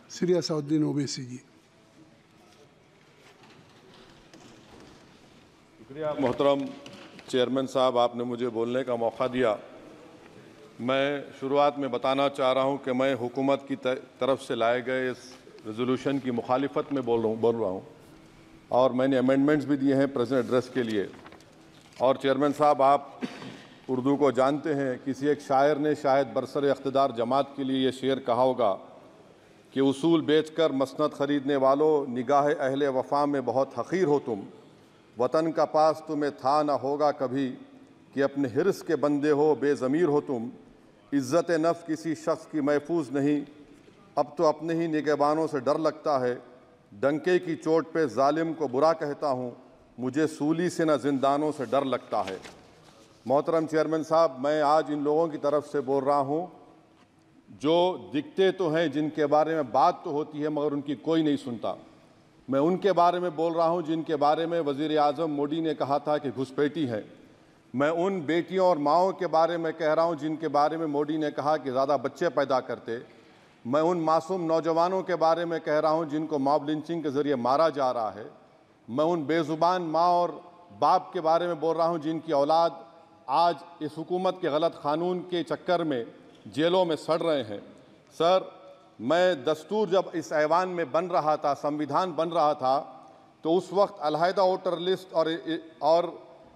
श्री असाउद्दीन ओवैसी जी। शुक्रिया मोहतरम चेयरमैन साहब, आपने मुझे बोलने का मौका दिया। मैं शुरुआत में बताना चाह रहा हूं कि मैं हुकूमत की तरफ से लाए गए इस रेजोल्यूशन की मुखालिफत में बोल रहा हूं और मैंने अमेंडमेंट्स भी दिए हैं प्रेजेंट एड्रेस के लिए। और चेयरमैन साहब, आप उर्दू को जानते हैं, किसी एक शायर ने शायद बरसर इक़्तिदार जमात के लिए ये शेर कहा होगा कि उसूल बेचकर मसनद ख़रीदने वालों, निगाह अहले वफ़ा में बहुत हक़ीर हो तुम, वतन का पास तुम्हें था न होगा कभी, कि अपने हिर्स के बंदे हो बेज़मीर हो तुम, इज़्ज़त नफ्स किसी शख्स की महफूज नहीं, अब तो अपने ही निगहबानों से डर लगता है, डंके की चोट पे जालिम को बुरा कहता हूँ, मुझे सूली से न जिंदानों से डर लगता है। मोहतरम चेयरमैन साहब, मैं आज इन लोगों की तरफ से बोल रहा हूँ जो दिखते तो हैं, जिनके बारे में बात तो होती है मगर उनकी कोई नहीं सुनता। मैं उनके बारे में बोल रहा हूँ जिनके बारे में वज़ीर आज़म मोदी ने कहा था कि घुसपैठी है। मैं उन बेटियों और माओं के बारे में कह रहा हूँ जिनके बारे में मोदी ने कहा कि ज़्यादा बच्चे पैदा करते। मैं उन मासूम नौजवानों के बारे में कह रहा हूँ जिनको मॉब लिंचिंग के ज़रिए मारा जा रहा है। मैं उन बेज़ुबान माँ और बाप के बारे में बोल रहा हूँ जिनकी औलाद आज इस हुकूमत के गलत कानून के चक्कर में जेलों में सड़ रहे हैं। सर, मैं दस्तूर जब इस ऐवान में बन रहा था, संविधान बन रहा था, तो उस वक्त अलहदा वोटर लिस्ट और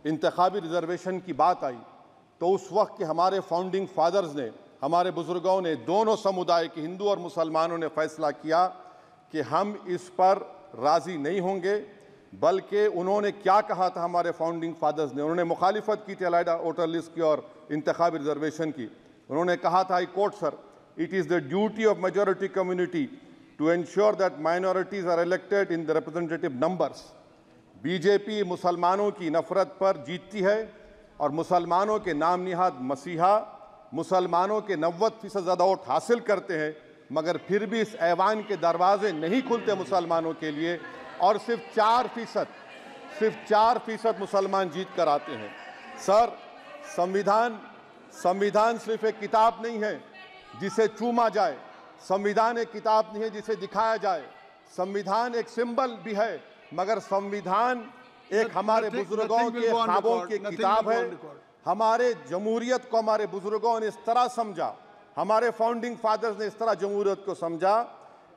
इंतखाबी रिजर्वेशन की बात आई, तो उस वक्त के हमारे फाउंडिंग फादर्स ने, हमारे बुजुर्गों ने, दोनों समुदाय के हिंदू और मुसलमानों ने फैसला किया कि हम इस पर राज़ी नहीं होंगे। बल्कि उन्होंने क्या कहा था हमारे फाउंडिंग फादर्स ने, उन्होंने मुखालिफत की थी अलहदा वोटर लिस्ट की और इंतखाबी रिजर्वेशन की। उन्होंने कहा था, I quote sir, it is the duty of majority community to ensure that minorities are elected in the representative numbers. BJP मुसलमानों की नफरत पर जीतती है और मुसलमानों के नाम निहाद मसीहा मुसलमानों के 90% ज़्यादा वोट हासिल करते हैं, मगर फिर भी इस ऐवान के दरवाजे नहीं खुलते मुसलमानों के लिए, और सिर्फ 4% मुसलमान जीत कर आते हैं। सर, संविधान सिर्फ एक किताब नहीं है जिसे चूमा जाए, संविधान एक किताब नहीं है जिसे दिखाया जाए, संविधान एक सिंबल भी है, मगर संविधान एक हमारे बुजुर्गों के ख्वाबों की किताब है। हमारे जमहूरियत को हमारे बुजुर्गों ने इस तरह समझा, हमारे फाउंडिंग फादर्स ने इस तरह जमहूरियत को समझा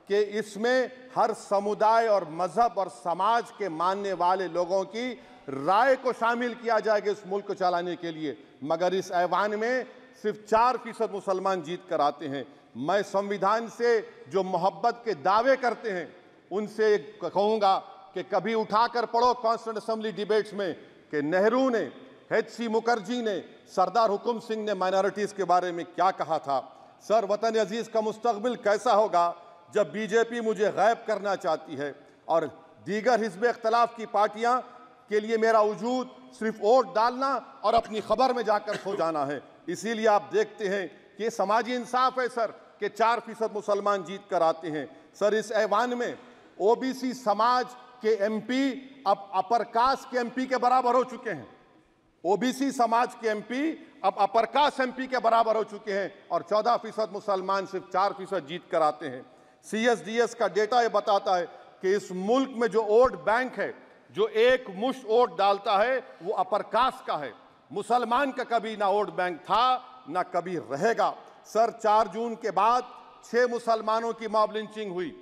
कि इसमें हर समुदाय और मजहब और समाज के मानने वाले लोगों की राय को शामिल किया जाएगा इस मुल्क को चलाने के लिए, मगर इस ऐवान में सिर्फ 4% मुसलमान जीत कर आते हैं। मैं संविधान से जो मोहब्बत के दावे करते हैं उनसे कहूँगा कि कभी उठाकर पढ़ो कॉन्स्टिट्यूंट असेंबली डिबेट्स में कि नेहरू ने, H.C. मुखर्जी ने, सरदार हुकुम सिंह ने माइनॉरिटीज़ के बारे में क्या कहा था। सर, वतन अजीज़ का मुस्तकबिल कैसा होगा जब बीजेपी मुझे गायब करना चाहती है और दीगर हिज़्ब इख्तिलाफ की पार्टियां के लिए मेरा वजूद सिर्फ वोट डालना और अपनी खबर में जाकर सो जाना है। इसीलिए आप देखते हैं कि समाजी इंसाफ है सर कि 4% मुसलमान जीत कर आते हैं। सर, इस ऐवान में ओबीसी समाज के एमपी अब अपर कास्ट के एमपी के बराबर हो चुके हैं। ओबीसी समाज के एमपी अब अपर कास्ट एमपी के बराबर हो चुके हैं और 14% मुसलमान सिर्फ 4% जीत कर आते हैं। CSDS का डेटा ये बताता है कि इस मुल्क में जो वोट बैंक है, जो एक मुश्त वोट डालता है, वो अपर कास्ट का है। मुसलमान का कभी ना वोट बैंक था ना कभी रहेगा। सर, 4 जून के बाद 6 मुसलमानों की मॉब लिंचिंग हुई,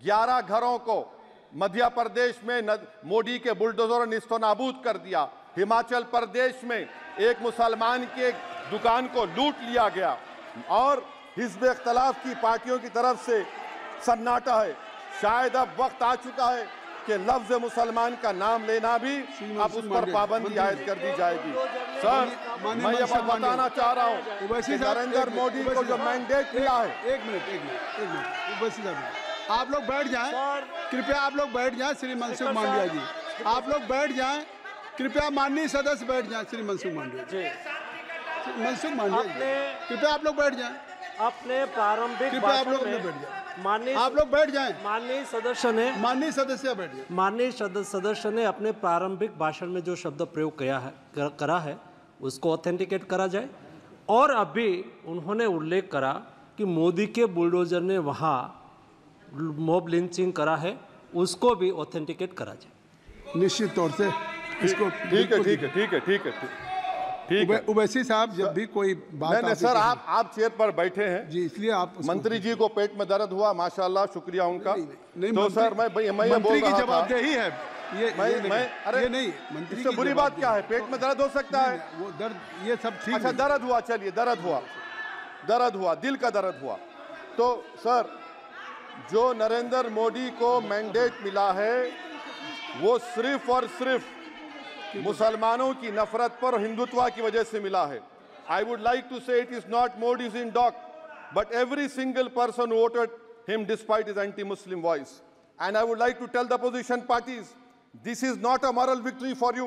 11 घरों को मध्य प्रदेश में मोदी के बुलडोजर ने निस्तो नाबूद कर दिया। हिमाचल प्रदेश में एक मुसलमान की एक दुकान को लूट लिया गया और हिज़्ब इख्तिलाफ की पार्टियों की तरफ से सन्नाटा है। शायद अब वक्त आ चुका है कि लफ्ज़ मुसलमान का नाम लेना भी अब उस पर पाबंदी आयद कर दी जाएगी। सर, मैं ये बात बताना चाह रहा हूँ कि नरेंद्र मोदी को जो मैंडेट मिला है। एक मिनट, आप लोग बैठ जाएं, कृपया आप लोग बैठ जाएं। श्री मनसुख मांडविया जी, आप लोग बैठ जाएं, कृपया माननीय सदस्य बैठ जाएं। श्री मनसुख मांडविया जी, मनसुख मांडविया जी, कृपया आप लोग बैठ जाएं। अपने प्रारंभिक कृपया आप लोग बैठ जाएं। आप लोग बैठ जाएं। माननीय सदस्य ने अपने प्रारंभिक भाषण में जो शब्द प्रयोग करा है उसको ऑथेंटिकेट करा जाए। और अभी उन्होंने उल्लेख करा कि मोदी के बुलडोजर ने वहाँ मॉब लिंचिंग करा है उसको भी ऑथेंटिकेट करा जाए। निश्चित तौर से इसको ठीक है। उवैसी साहब जब भी कोई बात नहीं सर, आप चेयर पर बैठे हैं जी, इसलिए आप मंत्री जी को पेट में दर्द हुआ, माशाल्लाह, शुक्रिया उनका। नहीं, तो सर मैं ये बोल रहा था, जवाबदेही है अरे ये नहीं मंत्री इससे बुरी बात क्या है? पेट में दर्द हो सकता है, वो दर्द ये सब ठीक। अच्छा दर्द हुआ, चलिए दर्द हुआ, दिल का दर्द हुआ। तो सर जो नरेंद्र मोदी को मैंडेट मिला है वो सिर्फ और सिर्फ मुसलमानों की नफरत पर हिंदुत्व की वजह से मिला है। I would like to say it is not Modi's in dock but every single person voted him despite his anti Muslim voice. And I would like to tell the opposition parties this is not a moral victory for you,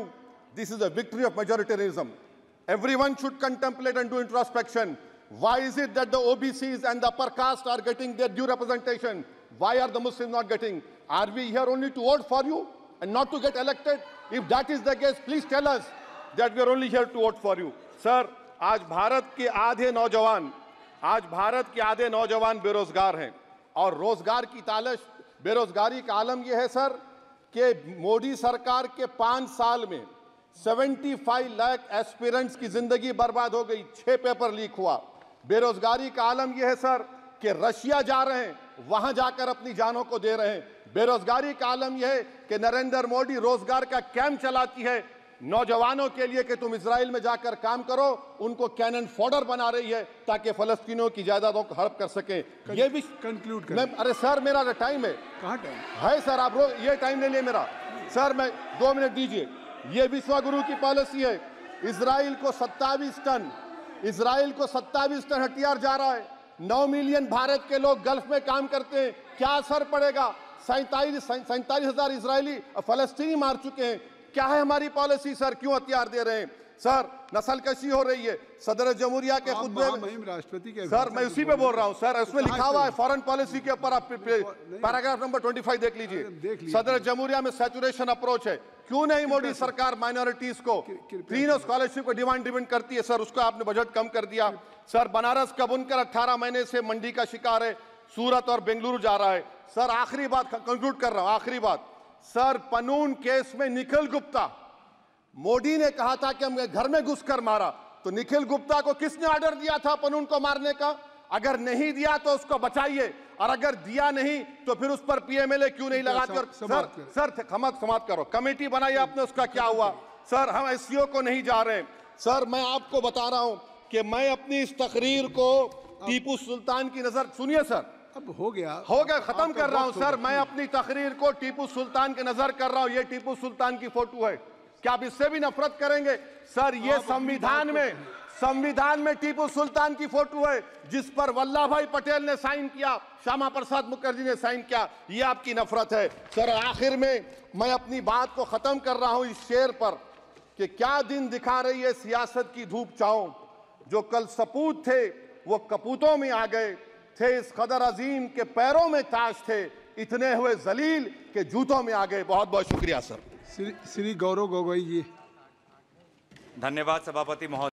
this is a victory of majoritarianism. Everyone should contemplate and do introspection. Why is it that the OBCs and the upper caste are getting their due representation? Why are the Muslims not getting? Are we here only to vote for you and not to get elected? If that is the case, please tell us that we are only here to vote for you. Sir, आज भारत के आधे नौजवान बेरोजगार हैं और रोजगार की तालाश, बेरोजगारी का आलम यह है सर कि मोदी सरकार के 5 साल में 75 लाख एस्पिरेंट्स की जिंदगी बर्बाद हो गई, 6 पेपर लीक हुआ। बेरोजगारी का आलम यह है सर कि रशिया जा रहे हैं, वहां जाकर अपनी जानों को दे रहे हैं। बेरोजगारी का आलम यह है कि नरेंद्र मोदी रोजगार का कैंप चलाती है नौजवानों के लिए कि तुम इजराइल में जाकर काम करो, उनको कैनन फॉडर बना रही है ताकि फलस्तीनियों की जायदादों को हड़प कर सके। ये भी कंक्लूड कर। अरे सर मेरा टाइम है, कहाँ टाइम है सर? आप ये टाइम ले लिए मेरा सर, मैं 2 मिनट दीजिए। ये विश्वगुरु की पॉलिसी है, इजराइल को 27 टन हथियार जा रहा है। 9 मिलियन भारत के लोग गल्फ में काम करते हैं, क्या असर पड़ेगा? 47,000 इजरायली फलस्तीनी मार चुके हैं। क्या है हमारी पॉलिसी सर? क्यों हथियार दे रहे हैं सर? नस्लकशी हो रही है। सदर जमहूरिया के खुतबे में राष्ट्रपति के सर, मैं उसी पे बोल रहा हूं सर, उसमें लिखा हुआ है फॉरेन पॉलिसी के ऊपर, आप पैराग्राफ नंबर 25 देख लीजिए। सदर जमहूरिया में सैचुरेशन अप्रोच है। क्यों नहीं मोदी सरकार माइनॉरिटीज को तीनों स्कॉलरशिप को डिमांड करती है सर, उसको आपने बजट कम कर दिया। सर बनारस का बुनकर 18 महीने से मंडी का शिकार है, सूरत और बेंगलुरु जा रहा है। सर आखिरी बात कंक्लूड कर रहा हूं, आखिरी बात सर, पनून केस में निखिल गुप्ता, मोदी ने कहा था कि हम घर में घुसकर मारा, तो निखिल गुप्ता को किसने ऑर्डर दिया था पनून को मारने का? अगर नहीं दिया तो उसको बचाइए, और अगर दिया नहीं तो फिर उस पर पीएमएलए क्यों नहीं लगाते? और सर समाप्त करो, कमेटी बनाई आपने, उसका क्या हुआ? सर हम एससीओ को नहीं जा रहे। सर मैं आपको बता रहा हूं कि मैं अपनी इस तकरीर को टीपू सुल्तान की नजर, सुनिए सर, अब हो गया खत्म कर रहा हूं सर। मैं अपनी तकरीर को टीपू सुल्तान के नजर कर रहा हूं। ये टीपू सुल्तान की फोटो है, क्या आप इससे भी नफरत करेंगे? सर ये संविधान में टीपू सुल्तान की फोटो है जिस पर वल्लभ भाई पटेल ने साइन किया, श्यामा प्रसाद मुखर्जी ने साइन किया। ये आपकी नफरत है सर। आखिर में मैं अपनी बात को खत्म कर रहा हूं इस शेर पर कि क्या दिन दिखा रही है सियासत की धूप छांव, जो कल सपूत थे वो कपूतों में आ गए, थे इस कदर अजीम के पैरों में ताज थे, इतने हुए जलील के जूतों में आ गए। बहुत बहुत शुक्रिया सर। श्री गौरव गोगोई जी। धन्यवाद सभापति महोदय।